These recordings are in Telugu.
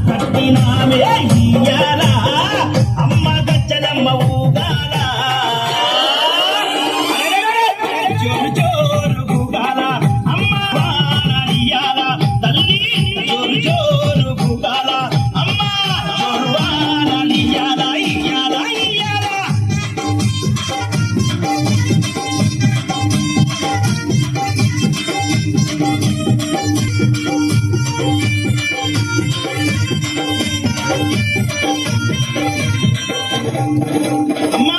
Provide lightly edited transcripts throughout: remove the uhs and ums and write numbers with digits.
కట్టినామే ఇయ్యాల అమ్మ గజ్జలమ్మ ఊగాల జోరు జోరు ఊగాల అమ్మ వానలియ్యాల తల్లి జోరు జోరు ఊగాల అమ్మ జోరు వానలియ్యాల ఇయ్యాల ఇయ్యాల అమ్మా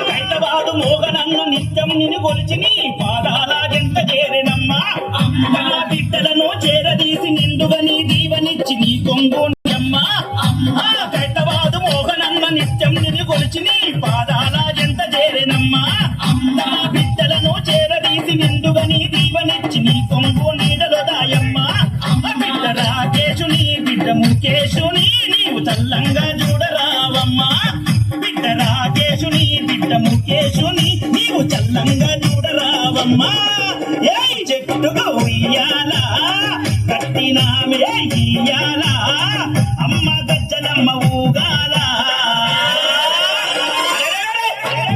హైదరాబాదు మోగనన్ను నిత్యం నిన్ను కొలిచి నీ పాదాల జంట చేరెనమ్మా నా బిడ్డలను చేరదీసి నిండుగా నీ దీవనిచ్చి నీ కొంగుండమ్మా హైదరాబాదు మోగనన్న నిత్యం నిన్ను కొలిచి నీ పాదాల జంట చేరెనమ్మా నా బిడ్డలను చేరదీసి నిండుగా నీ దీవనిచ్చి నీ కొంగు నీడలో దాయమ్మా బిడ్డ రాకేశుని బిడ్డ ముఖేశుని నీవు చల్లంగా చూడరావమ్మా బిడ్డ రాకేశుని బిడ్డ ముఖేశుని నీవు చల్లంగా చూడరావమ్మా ఏ చెట్టుగా ఉయ్యాల కట్టినామే ఇయ్యాల అమ్మ గజ్జలమ్మ ఊగాల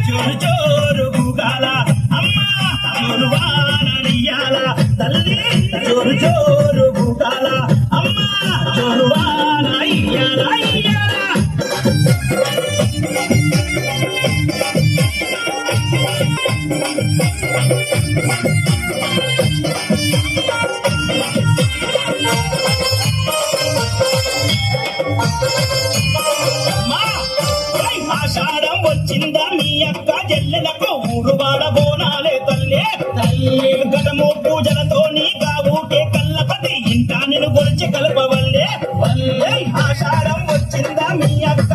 జోరు జోరు ఊగాల అమ్మ జోరు వానలియ్యాల తల్లి జోరు జోరు ఊగాల అమ్మ జోరు వాన ఇయ్యాల ఇయ్యాల ఆషాఢం వచ్చిందా మీ అక్క జల్లెలకు ఊరువాడ బోనాలే తల్లే గడము పూజలతో నీ కావుకే కల్లపతి ఇంట నిన్ను గొలిచి కలపవల్లే ఆషాఢం వచ్చిందా మీ అక్క